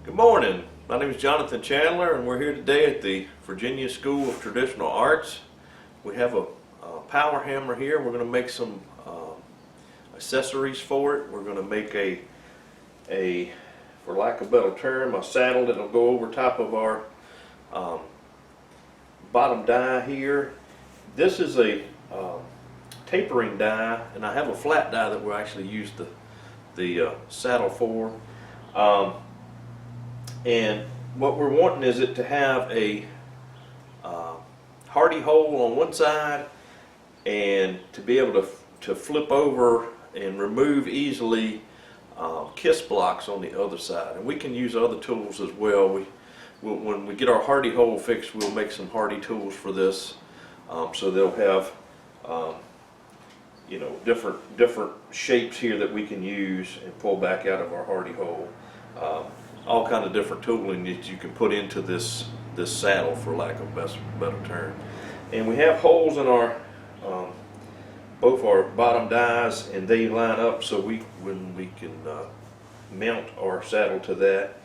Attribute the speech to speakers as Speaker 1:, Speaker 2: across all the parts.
Speaker 1: Good morning. My name is Jonathan Chandler, and we're here today at the Virginia School of Traditional Arts. We have a power hammer here. We're going to make some accessories for it. We're going to make a, for lack of a better term, a saddle that'll go over top of our bottom die here. This is a tapering die, and I have a flat die that we'll actually use the saddle for. And what we're wanting is it to have a hardy hole on one side and to be able to flip over and remove easily kiss blocks on the other side. And we can use other tools as well. When we get our hardy hole fixed, we'll make some hardy tools for this, so they'll have different shapes here that we can use and pull back out of our hardy hole. All kind of different tooling that you can put into this saddle, for lack of a better term. And we have holes in our both our bottom dies, and they line up so when we can mount our saddle to that.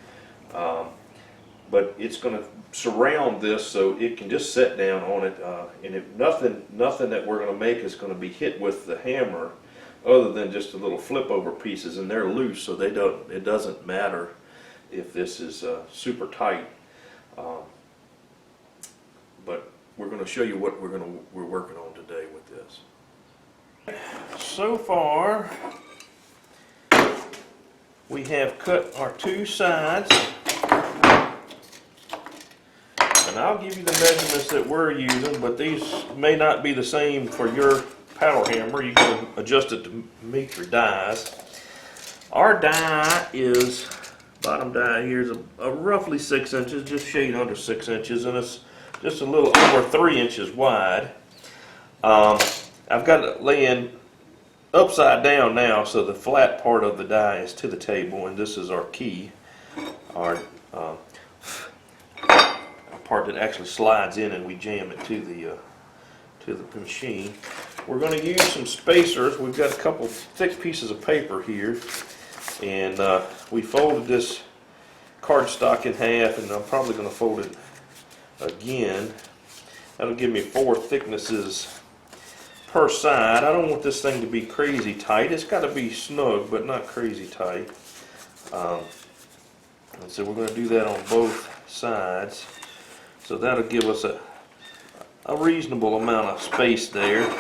Speaker 1: But it's going to surround this so it can just set down on it, and if nothing that we're going to make is going to be hit with the hammer, other than just the little flip over pieces, and they're loose, so it doesn't matter if this is super tight. But we're going to show you what we're working on today with this. So far, we have cut our two sides, and I'll give you the measurements that we're using, but these may not be the same for your power hammer. You can adjust it to meet your dies. Our die is, bottom die here is a roughly 6 inches, just shade under 6 inches, and it's just a little over 3 inches wide. I've got it laying upside down now, so the flat part of the die is to the table, and this is our key, our part that actually slides in, and we jam it to the machine. We're going to use some spacers. We've got a couple thick pieces of paper here, and we folded this cardstock in half, and I'm probably going to fold it again. That'll give me 4 thicknesses per side. I don't want this thing to be crazy tight. It's got to be snug, but not crazy tight. And so we're going to do that on both sides. So that'll give us a reasonable amount of space there.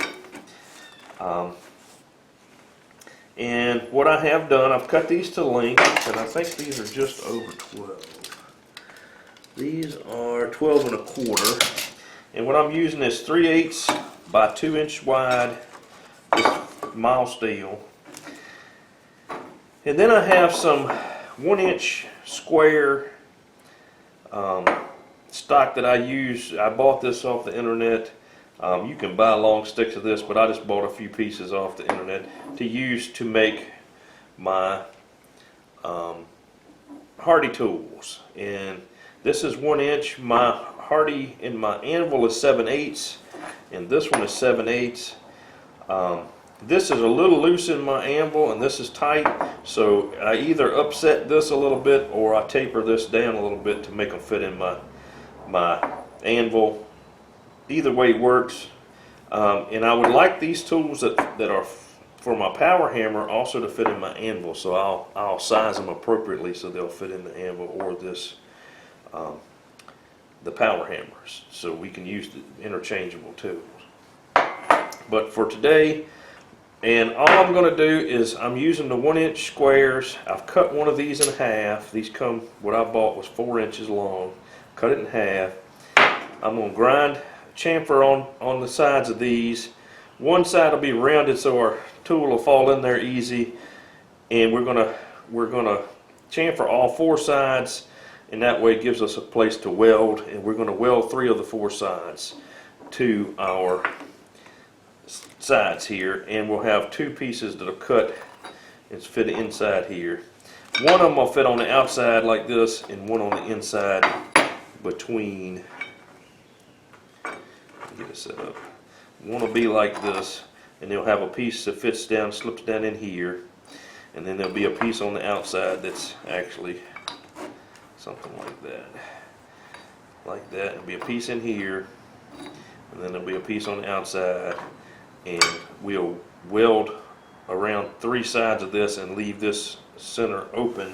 Speaker 1: And what I have done, I've cut these to length, and I think these are just over 12. These are 12 1/4. And what I'm using is 3/8 by 2 inch wide, just mild steel. And then I have some 1 inch square stock that I use. I bought this off the internet. You can buy long sticks of this, but I just bought a few pieces off the internet to use to make my hardy tools. And this is 1 inch. My hardy in my anvil is 7/8, and this one is 7/8. This is a little loose in my anvil, and this is tight, so I either upset this a little bit or I taper this down a little bit to make them fit in my anvil. Either way works, and I would like these tools that are for my power hammer also to fit in my anvil, so I'll size them appropriately so they'll fit in the anvil or this the power hammers, so we can use the interchangeable tools. But for today, and all I'm going to do is I'm using the 1 inch squares. I've cut one of these in half. These what I bought was 4 inches long. Cut it in half. I'm going to grind chamfer on the sides of these. One side will be rounded so our tool will fall in there easy, and we're gonna chamfer all 4 sides, and that way it gives us a place to weld, and we're going to weld 3 of the 4 sides to our sides here, and we'll have 2 pieces that'll cut and fit inside here. One of them will fit on the outside like this, and one on the inside between. Get it set up. One will be like this, and they'll have a piece that fits down, slips down in here, and then there'll be a piece on the outside that's actually something like that. Like that. There'll be a piece in here, and then there'll be a piece on the outside, and we'll weld around 3 sides of this and leave this center open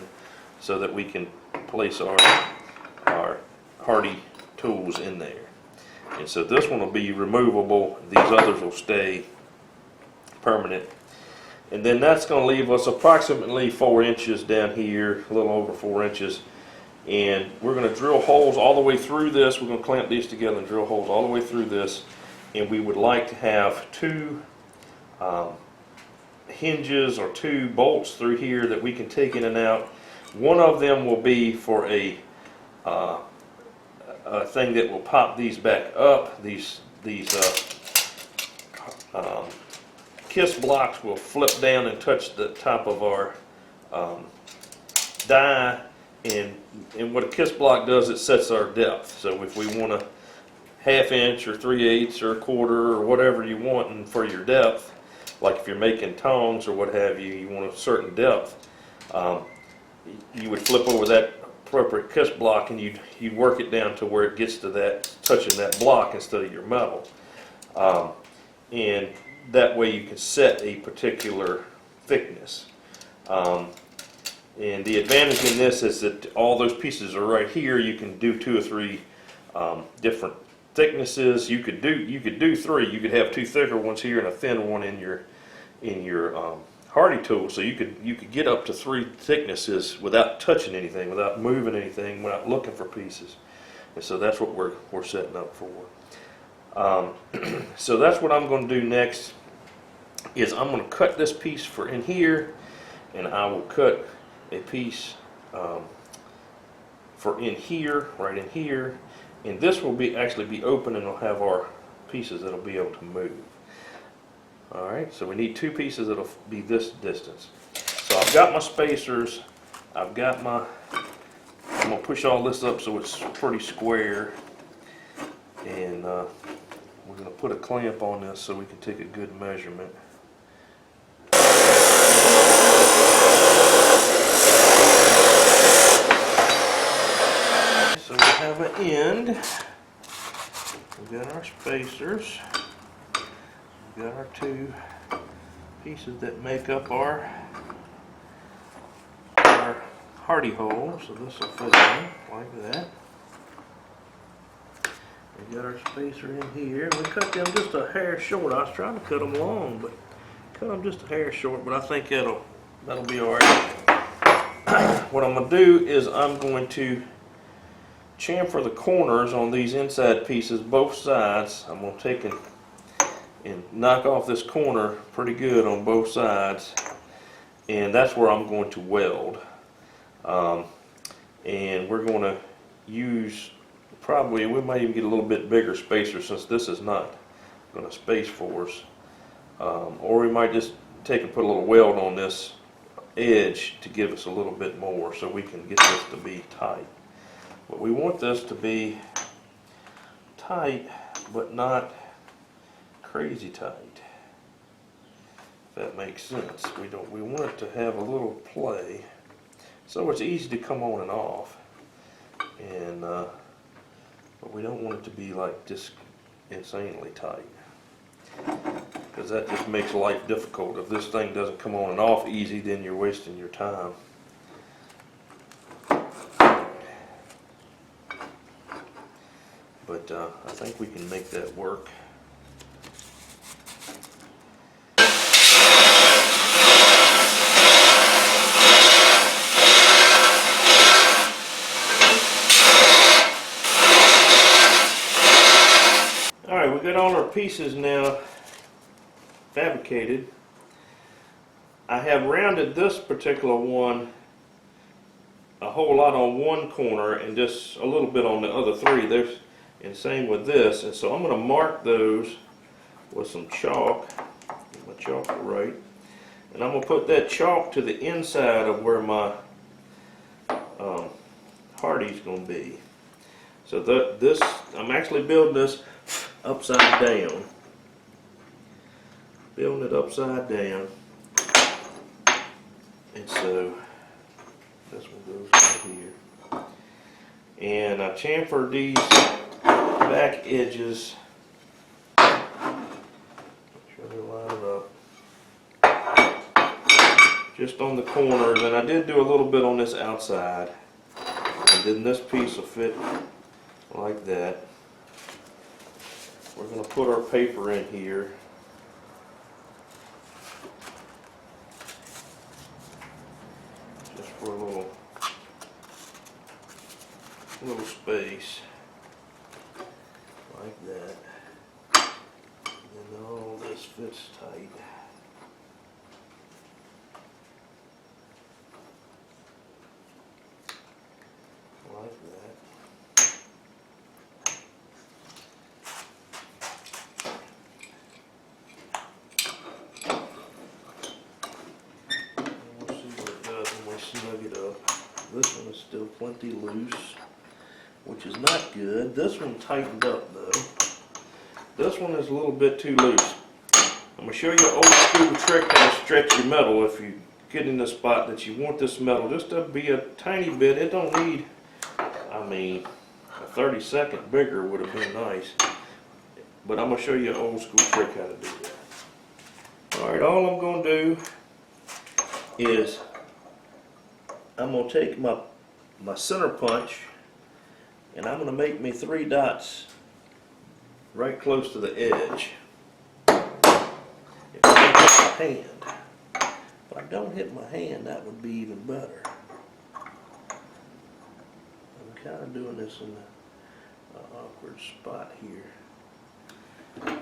Speaker 1: so that we can place our hardy tools in there. And so this one will be removable, these others will stay permanent. And then that's going to leave us approximately 4 inches down here, a little over 4 inches. And we're going to drill holes all the way through this. We're going to clamp these together and drill holes all the way through this. And we would like to have 2 hinges or 2 bolts through here that we can take in and out. One of them will be for a thing that will pop these back up. These kiss blocks will flip down and touch the top of our die, and what a kiss block does, it sets our depth. So if we want a 1/2 inch or 3/8 or 1/4 or whatever you want, and for your depth, like if you're making tongs or what have you, you want a certain depth, you would flip over that appropriate kiss block and you'd work it down to where it gets to that, touching that block instead of your metal. And that way you can set a particular thickness. And the advantage in this is that all those pieces are right here. You can do 2 or 3 different thicknesses. You could do 3. You could have 2 thicker ones here and a thin one in your hardy tool. So you could get up to 3 thicknesses without touching anything, without moving anything, without looking for pieces. And so that's what we're setting up for. So that's what I'm going to do next. Is I'm going to cut this piece for in here, and I will cut a piece for in here, right in here, and this will actually be open, and we'll have our pieces that'll be able to move. All right, so we need 2 pieces that'll be this distance. So I've got my spacers. I'm gonna push all this up so it's pretty square, and we're gonna put a clamp on this so we can take a good measurement. So we have an end. We've got our spacers. We've got our 2 pieces that make up our hardy hole. So this will fit in like that. We got our spacer in here. We cut them just a hair short. I was trying to cut them long, but cut them just a hair short. But I think that'll be all right. What I'm going to do is I'm going to chamfer the corners on these inside pieces, both sides. I'm going to take and knock off this corner pretty good on both sides, and that's where I'm going to weld. And we're going to use, probably, we might even get a little bit bigger spacer since this is not going to space for us. Or we might just take and put a little weld on this edge to give us a little bit more so we can get this to be tight. But we want this to be tight, but not crazy tight, if that makes sense. We want it to have a little play, so it's easy to come on and off, and but we don't want it to be like just insanely tight, because that just makes life difficult. If this thing doesn't come on and off easy, then you're wasting your time. But I think we can make that work. Alright, we got all our pieces now fabricated. I have rounded this particular one a whole lot on one corner and just a little bit on the other 3. And same with this, and so I'm going to mark those with some chalk. Get my chalk right, and I'm going to put that chalk to the inside of where my hardy's going to be. So this, I'm actually building this upside down. Building it upside down, and so this one goes right here. and I chamfer these back edges. Make sure they line up. Just on the corners, and I did do a little bit on this outside. And then this piece will fit like that. We're going to put our paper in here. Just for a little space. Like that. And then all this fits tight. Like that. And we'll see what it does when we snug it up. This one is still plenty loose, which is not good. This one tightened up though. This one is a little bit too loose. I'm going to show you an old school trick how to stretch your metal if you get in the spot that you want this metal just to be a tiny bit. It don't need, I mean, a 32nd bigger would have been nice. But I'm going to show you an old school trick how to do that. Alright, all I'm going to do is I'm going to take my center punch and I'm going to make me 3 dots right close to the edge. If I don't hit my hand, if I don't hit my hand, that would be even better. I'm kind of doing this in an awkward spot here. I'm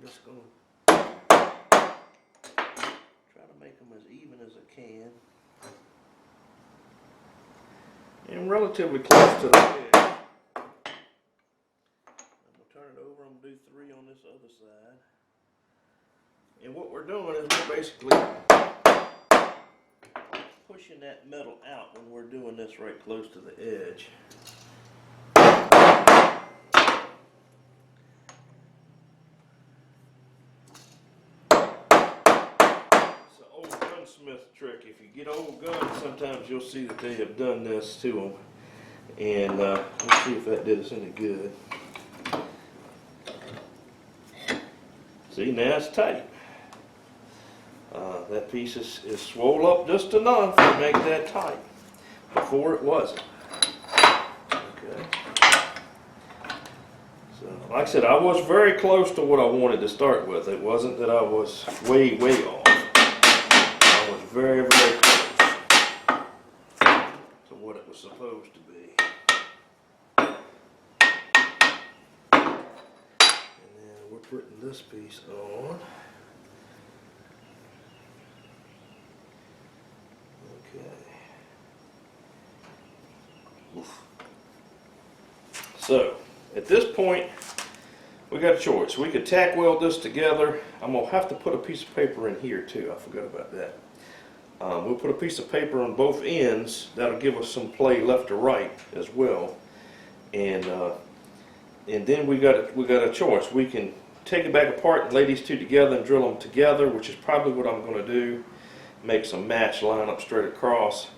Speaker 1: just going to try to make them as even as I can. And relatively close to the edge. I'm going to turn it over. I'm going to do 3 on this other side. And what we're doing is we're basically pushing that metal out when we're doing this right close to the edge. It's an old gunsmith trick. If you get old guns, sometimes you'll see that they have done this to them. And let's see if that did us any good. See, now it's tight. That piece is swole up just enough to make that tight. Before it wasn't. Okay. So, like I said, I was very close to what I wanted to start with. It wasn't that I was way off. I was very close to what it was supposed to be. And then we're putting this piece on. Okay. Oof. So, at this point, we got a choice. We could tack weld this together. I'm going to have to put a piece of paper in here too. I forgot about that. We'll put a piece of paper on both ends. That'll give us some play left to right as well. And then we got a choice. We can take it back apart and lay these two together and drill them together, which is probably what I'm going to do. Make some match line up straight across.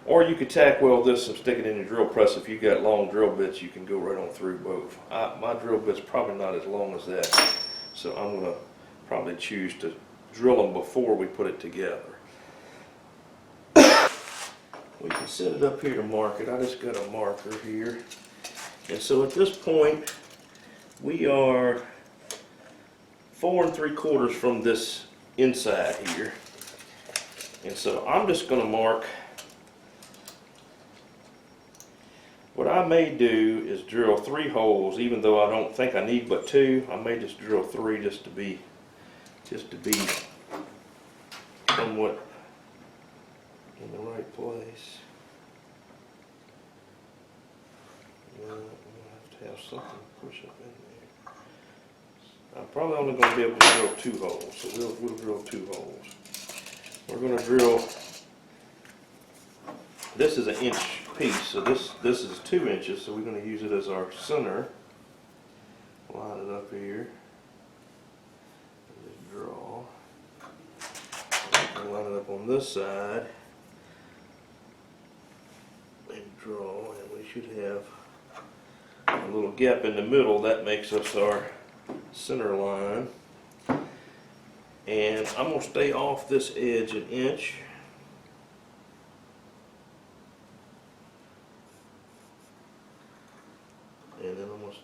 Speaker 1: Or you could tack weld this and stick it in your drill press. If you've got long drill bits, you can go right on through both. My drill bit's probably not as long as that, so I'm going to probably choose to drill them before we put it together. We can set it up here to mark it. I just got a marker here. And so at this point, we are 4 3/4 from this inside here. And so I'm just going to mark. What I may do is drill 3 holes, even though I don't think I need but 2. I may just drill 3 just to be somewhat in the right place. We'll have to have something to push up in there. I'm probably only going to be able to drill 2 holes, so we'll drill 2 holes. We're going to drill. This is an inch piece, so this is 2 inches, so we're going to use it as our center. Line it up here. And just draw. Like line it up on this side and draw, and we should have a little gap in the middle. That makes us our center line. And I'm going to stay off this edge an inch. And then I'm going to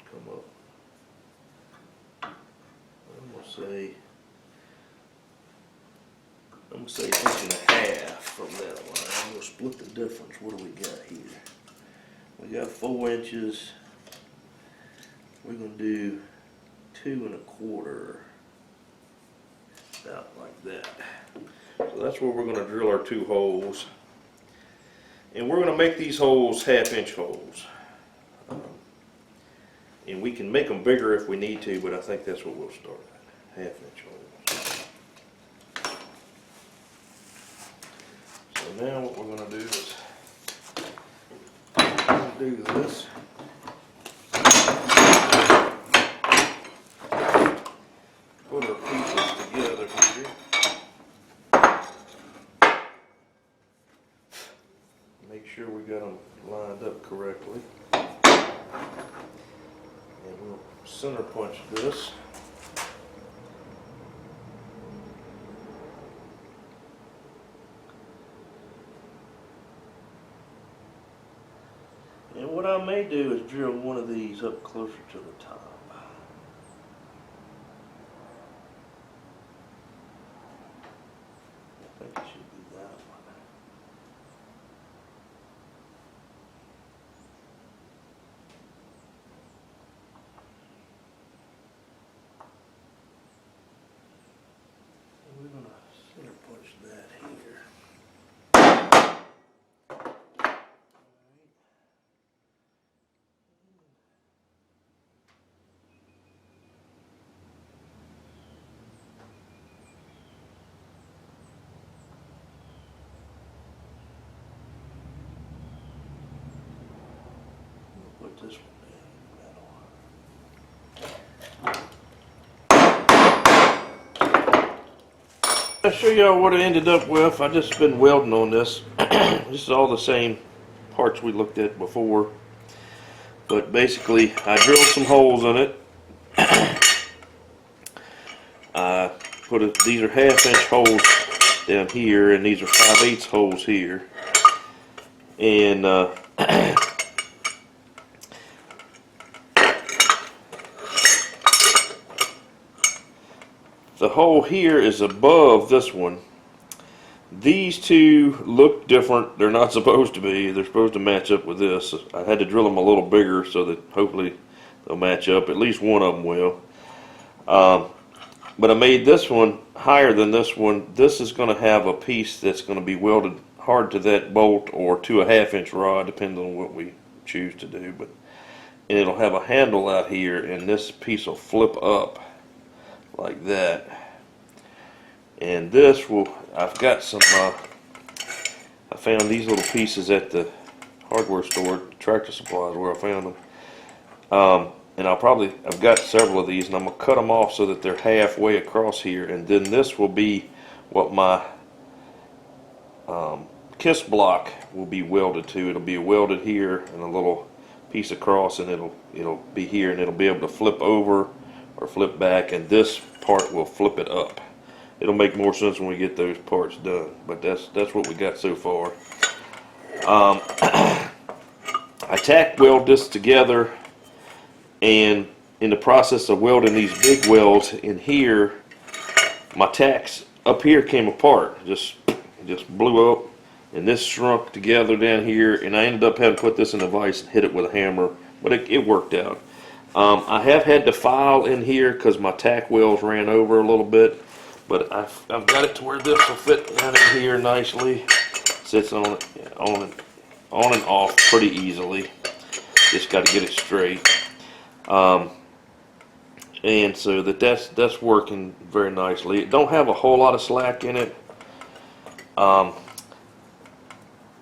Speaker 1: come up. I'm going to say inch and a half from that line. I'm going to split the difference. What do we got here? We got 4 inches. We're going to do 2 1/4. Out like that. So that's where we're going to drill our 2 holes. And we're going to make these holes 1/2 inch holes. And we can make them bigger if we need to, but I think that's what we'll start at. 1/2 inch holes. So now what we're going to do is do this. Put our pieces together here. Make sure we got them lined up correctly. And we'll center punch this. And what I may do is drill one of these up closer to the top. I think it should be that one. And we're going to center punch that here. Put this one in the middle. I'll show y'all what it ended up with. I've just been welding on this. This is all the same parts we looked at before. But basically, I drilled some holes in it. I these are 1/2 inch holes down here, and these are 5/8 holes here. And the hole here is above this one. These two look different. They're not supposed to be. They're supposed to match up with this. I had to drill them a little bigger so that hopefully they'll match up. At least one of them will. But I made this one higher than this one. This is going to have a piece that's going to be welded hard to that bolt or to a 1/2 inch rod, depending on what we choose to do. And it'll have a handle out here, and this piece will flip up like that. And this will, I've got some, I found these little pieces at the hardware store, Tractor Supplies, where I found them. And I've got several of these, and I'm going to cut them off so that they're halfway across here. And then this will be what my kiss block will be welded to. It'll be welded here and a little piece across, and it'll be here, and it'll be able to flip over or flip back, and this part will flip it up. It'll make more sense when we get those parts done, but that's what we got so far. I tack weld this together, and in the process of welding these big welds in here, my tacks up here came apart, just blew up, and this shrunk together down here, and I ended up having to put this in a vise and hit it with a hammer, but it worked out. I have had to file in here because my tack welds ran over a little bit, but I've got it to where this will fit down in here nicely. Sits on and off pretty easily. Just got to get it straight. And so that's working very nicely. It don't have a whole lot of slack in it.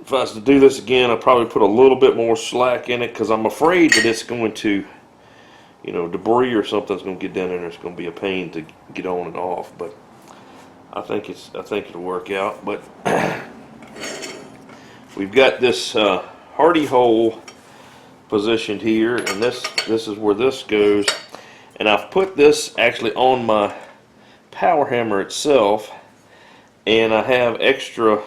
Speaker 1: If I was to do this again, I'd probably put a little bit more slack in it because I'm afraid that it's going to, debris or something's going to get down there and it's going to be a pain to get on and off. But I think it'll work out. But we've got this hardy hole positioned here, and this is where this goes. And I've put this actually on my power hammer itself, and I have extra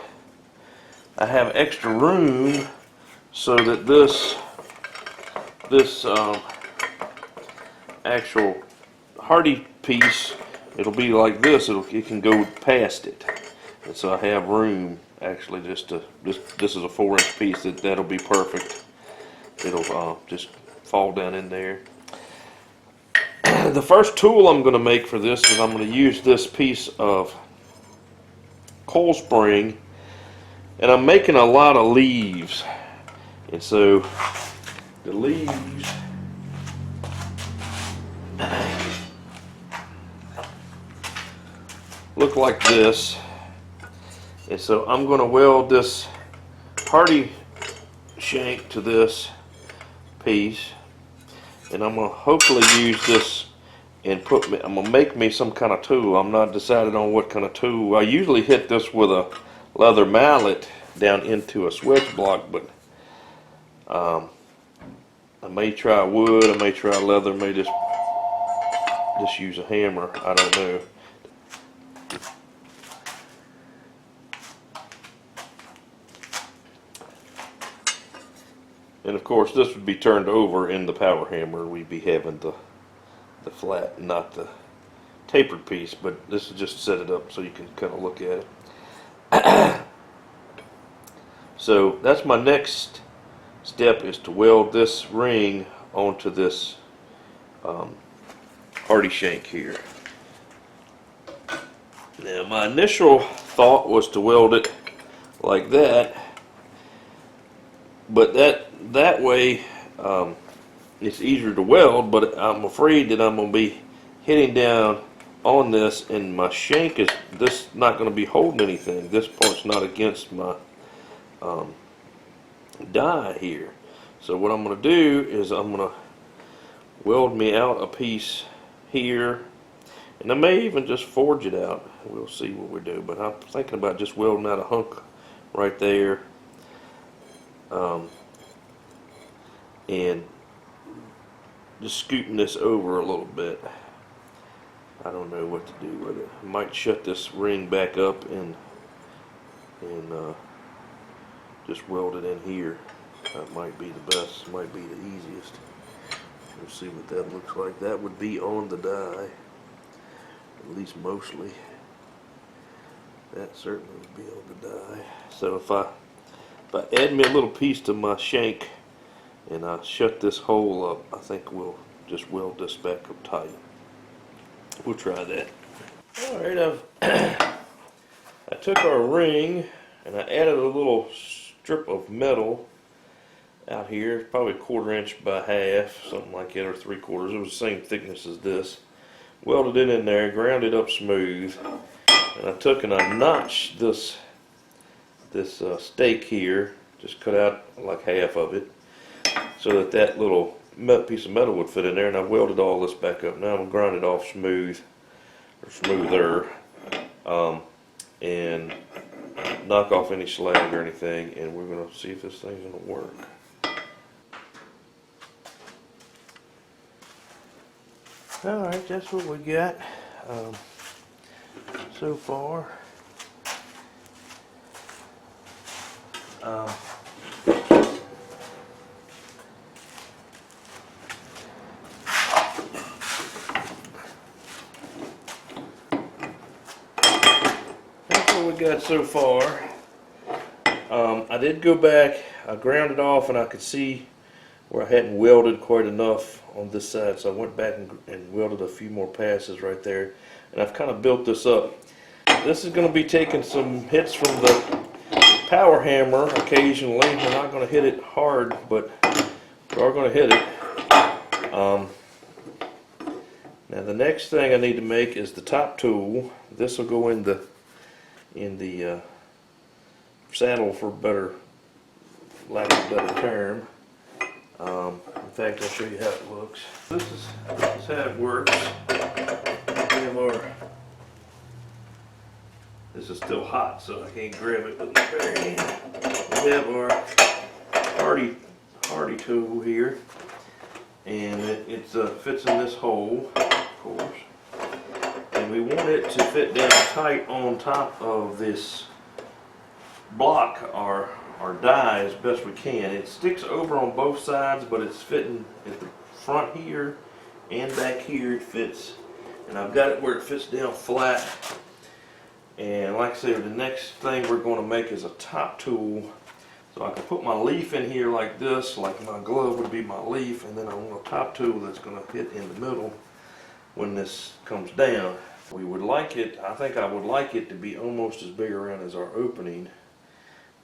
Speaker 1: room so that this actual hardy piece, it'll be like this. It can go past it, and so I have room actually this is a 4-inch piece that'll be perfect. It'll just fall down in there. The first tool I'm going to make for this is I'm going to use this piece of coil spring, and I'm making a lot of leaves, and so the leaves look like this, and so I'm going to weld this hardy shank to this piece, and I'm going to hopefully use this and I'm going to make me some kind of tool. I'm not decided on what kind of tool. I usually hit this with a leather mallet down into a switch block, but I may try wood, I may try leather, I may just use a hammer. I don't know. And of course this would be turned over in the power hammer. We'd be having the flat, not the tapered piece, but this is just set it up so you can kind of look at it. So that's my next step, is to weld this ring onto this hardy shank here. Now my initial thought was to weld it like that, but that way it's easier to weld, but I'm afraid that I'm going to be hitting down on this, and my shank is not going to be holding anything. This part's not against my die here. So what I'm going to do is I'm going to weld me out a piece here, and I may even just forge it out. We'll see what we do, but I'm thinking about just welding out a hunk right there, and just scooting this over a little bit. I don't know what to do with it. I might shut this ring back up and just weld it in here. That might be the best, might be the easiest. We'll see what that looks like. That would be on the die, at least mostly. That certainly would be on the die. So if I add me a little piece to my shank and I shut this hole up, I think we'll just weld this back up tight. We'll try that. Alright, I took our ring and I added a little strip of metal out here, probably 1/4 inch by half, something like that, or 3/4. It was the same thickness as this. Welded it in there, ground it up smooth, and I took and I notched this stake here, just cut out like half of it, so that little piece of metal would fit in there, and I welded all this back up. Now I'm going to grind it off smooth, or smoother, and knock off any slag or anything, and we're going to see if this thing's going to work. Alright, that's what we got so far. That's what we got so far. I did go back, I ground it off, and I could see where I hadn't welded quite enough on this side, so I went back and welded a few more passes right there, and I've kind of built this up. This is going to be taking some hits from the power hammer occasionally. We're not going to hit it hard, but we are going to hit it. Now the next thing I need to make is the top tool. This will go in the saddle, for lack of a better term. In fact, I'll show you how it looks. This is how it works. We have our This is still hot, so I can't grab it with my bare hand. We have our hardy tool here, and it fits in this hole, of course. And we want it to fit down tight on top of this block, our die, as best we can. It sticks over on both sides, but it's fitting at the front here and back here. It fits, and I've got it where it fits down flat. And like I said, the next thing we're going to make is a top tool. So I can put my leaf in here like this, like my glove would be my leaf, and then I want a top tool that's going to hit in the middle when this comes down. We would like it, I think I would like it to be almost as big around as our opening,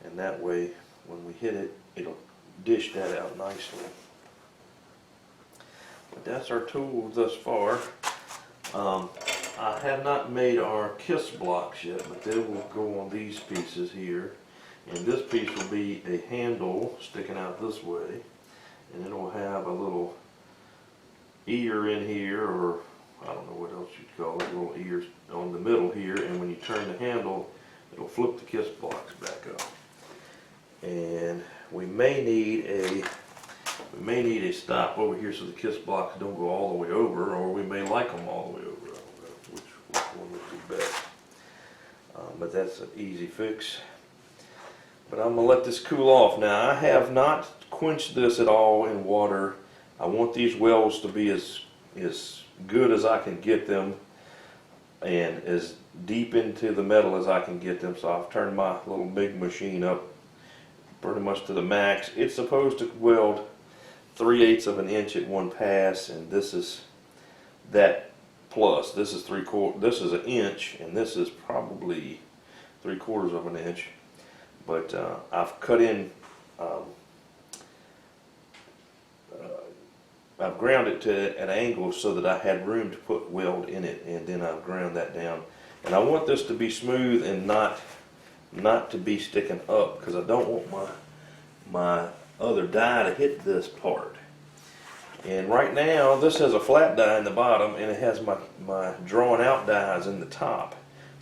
Speaker 1: and that way when we hit it, it'll dish that out nicely. But that's our tool thus far. I have not made our kiss blocks yet, but they will go on these pieces here. And this piece will be a handle sticking out this way, and it'll have a little ear in here, or I don't know what else you'd call it, little ears on the middle here, and when you turn the handle, it'll flip the kiss blocks back up. And we may need a stop over here so the kiss blocks don't go all the way over, or we may like them all the way over. I don't know which one would be best. But that's an easy fix. But I'm going to let this cool off. Now, I have not quenched this at all in water. I want these welds to be as good as I can get them and as deep into the metal as I can get them. So I've turned my little big machine up pretty much to the max. It's supposed to weld 3/8 of an inch at one pass, and this is that plus. This is 3/4. This is an inch, and this is probably 3/4 of an inch. But I've cut in, I've ground it to an angle so that I had room to put weld in it, and then I've ground that down. And I want this to be smooth and not to be sticking up, because I don't want my other die to hit this part. And right now, this has a flat die in the bottom, and it has my drawn out dies in the top.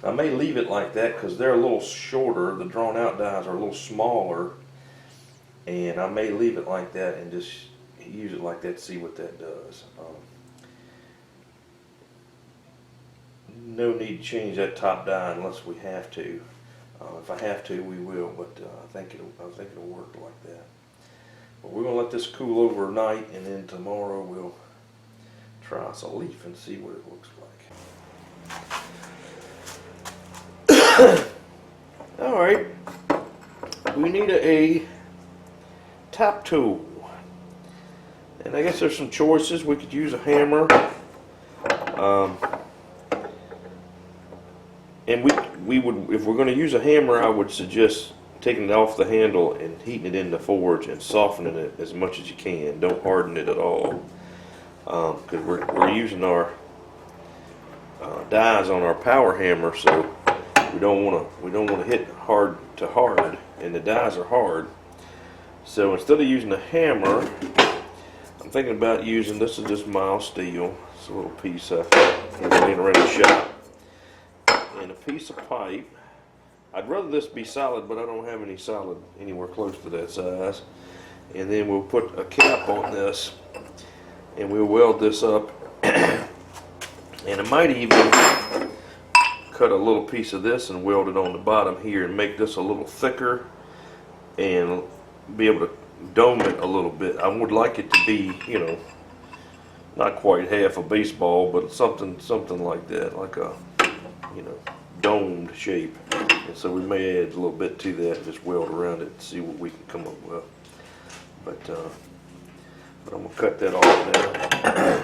Speaker 1: I may leave it like that because they're a little shorter. The drawn out dies are a little smaller, and I may leave it like that and just use it like that to see what that does. No need to change that top die unless we have to. If I have to, we will, but I think it'll work like that. But we're gonna let this cool overnight, and then tomorrow we'll try us a leaf and see what it looks like. Alright, we need a top tool, and I guess there's some choices. We could use a hammer, and we would, if we're going to use a hammer, I would suggest taking it off the handle and heating it in the forge and softening it as much as you can. Don't harden it at all, because we're using our dies on our power hammer, so we don't want to hit hard to hard, and the dies are hard. So instead of using a hammer, I'm thinking about using, this is just mild steel. It's a little piece I have laying around the shop, and a piece of pipe. I'd rather this be solid, but I don't have any solid anywhere close to that size. And then we'll put a cap on this, and we'll weld this up. And I might even cut a little piece of this and weld it on the bottom here and make this a little thicker and be able to dome it a little bit. I would like it to be, you know, not quite half a baseball, but something like that, like a, you know, domed shape. And so we may add a little bit to that and just weld around it and see what we can come up with. But I'm gonna cut that off now.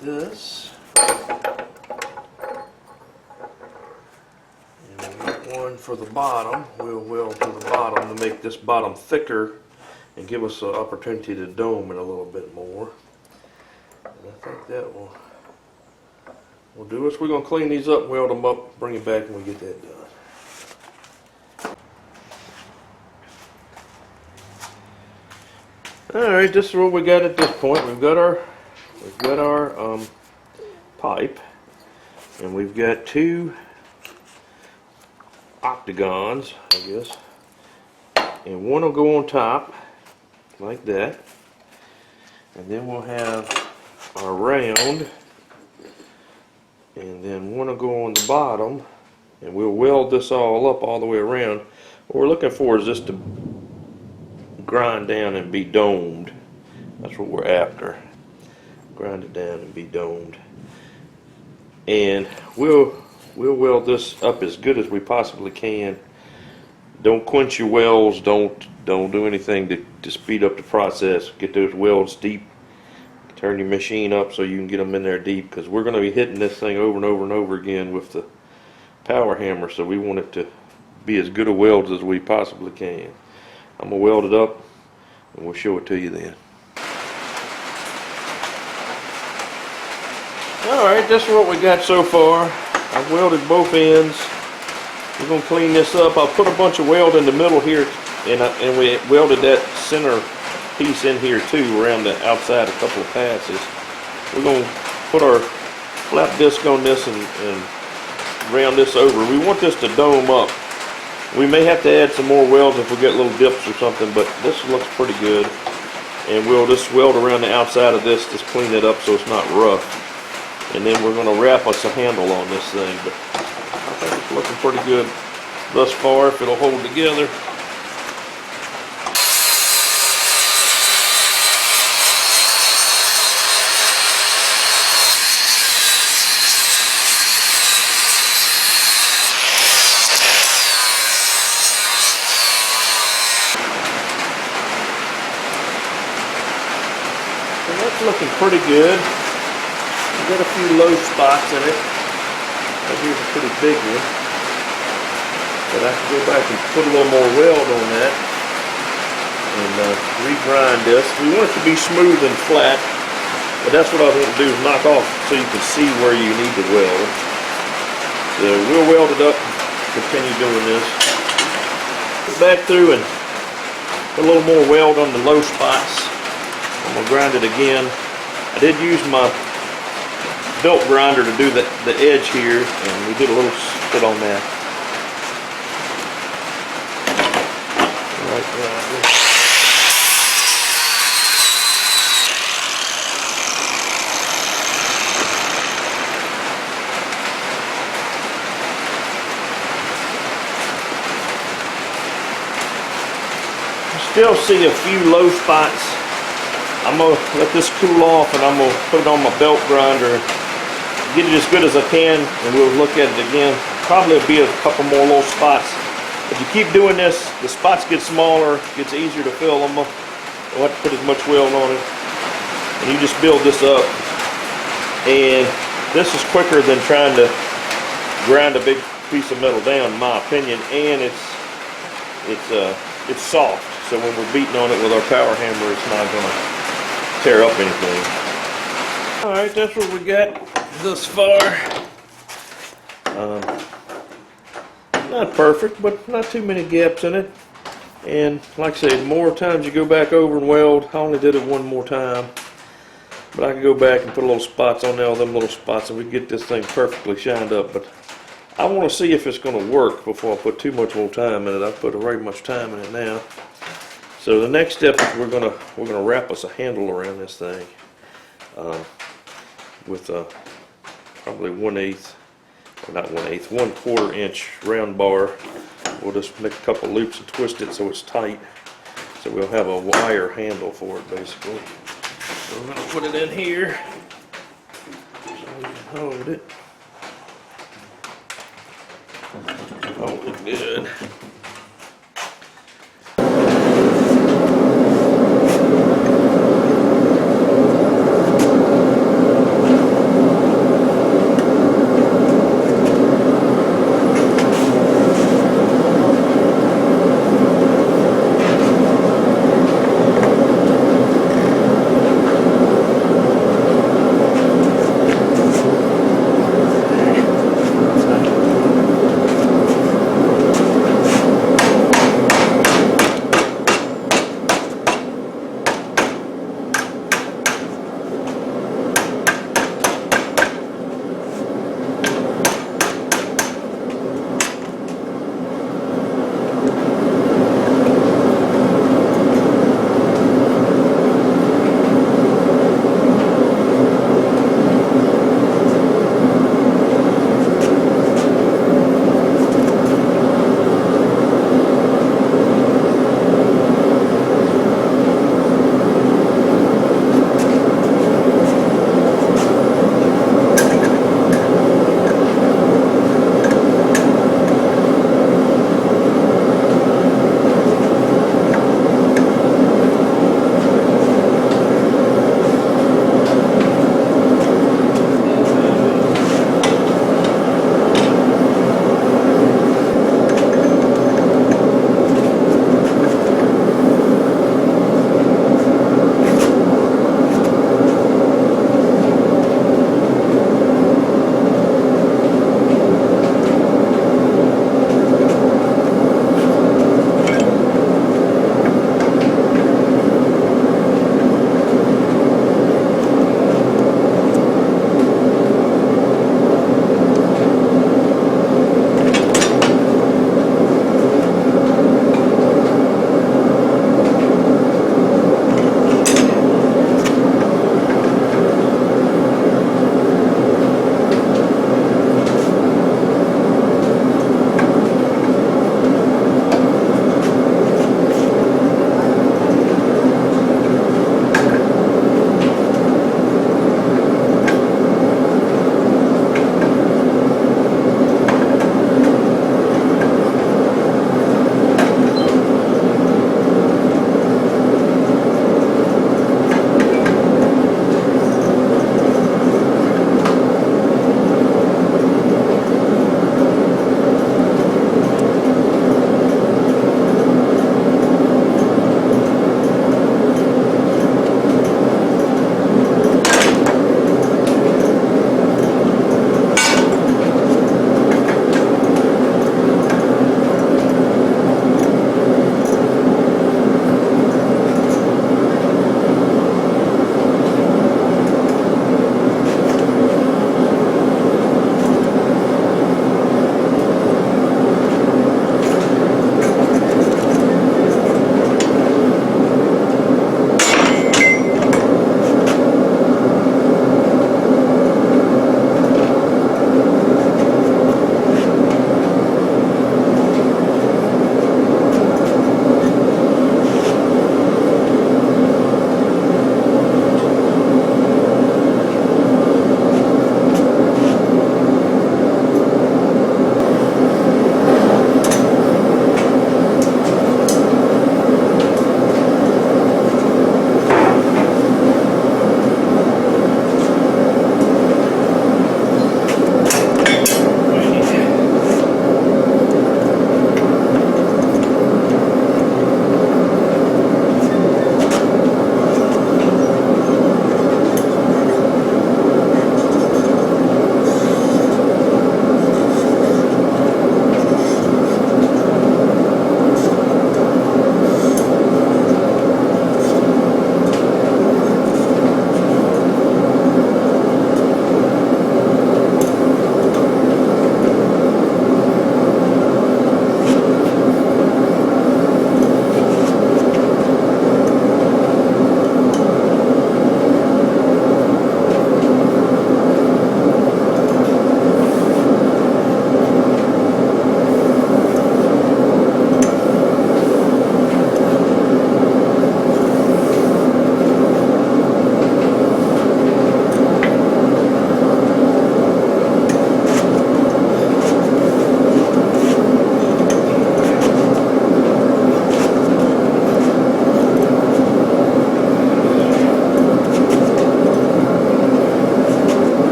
Speaker 1: This, and we got one for the bottom. We'll weld to the bottom to make this bottom thicker and give us an opportunity to dome it a little bit more. And I think that will do us. We're going to clean these up, weld them up, bring it back when we get that done. All right, this is what we got at this point. We've got our pipe, and we've got two octagons, I guess, and one will go on top like that, and then we'll have our round, and then one will go on the bottom, and we'll weld this all up all the way around. What we're looking for is this to grind down and be domed. That's what we're after. Grind it down and be domed. And we'll weld this up as good as we possibly can. Don't quench your welds. Don't do anything to speed up the process. Get those welds deep. Turn your machine up so you can get them in there deep, because we're going to be hitting this thing over and over and over again with the power hammer, so we want it to be as good a welds as we possibly can. I'm going to weld it up and we'll show it to you then. Alright, this is what we got so far. I've welded both ends. We're going to clean this up. I'll put a bunch of weld in the middle here, and we welded that center piece in here too, around the outside a couple of passes. We're going to put our flap disc on this and round this over. We want this to dome up. We may have to add some more welds if we get little dips or something, but this looks pretty good. And we'll just weld around the outside of this, just clean it up so it's not rough. And then we're going to wrap us a handle on this thing, but I think it's looking pretty good thus far, if it'll hold together. That's looking pretty good. We've got a few low spots in it. That here's a pretty big one. But I can go back and put a little more weld on that and regrind this. We want it to be smooth and flat, but that's what I want to do, is knock off so you can see where you need to weld. So we'll weld it up, continue doing this. Go back through and put a little more weld on the low spots. I'm going to grind it again. I did use my belt grinder to do the edge here, and we did a little spit on that. Right there. Still see a few low spots. I'm going to let this cool off, and I'm going to put it on my belt grinder, get it as good as I can, and we'll look at it again. Probably be a couple more little spots. If you keep doing this, the spots get smaller, it gets easier to fill them. You don't have to put as much weld on it. And you just build this up. And this is quicker than trying to grind a big piece of metal down, in my opinion, and it's soft. So when we're beating on it with our power hammer, it's not going to tear up anything. Alright, that's what we got thus far. Not perfect, but not too many gaps in it. And like I said, the more times you go back over and weld, I only did it one more time. But I can go back and put little spots on there, all them little spots, and we get this thing perfectly shined up. But I want to see if it's going to work before I put too much more time in it. I've put very much time in it now. So the next step is we're gonna wrap us a handle around this thing with probably 1/8, or not 1/8, 1/4 inch round bar. We'll just make a couple loops and twist it so it's tight. So we'll have a wire handle for it basically. So we're gonna put it in here so we can hold it. Hold it good.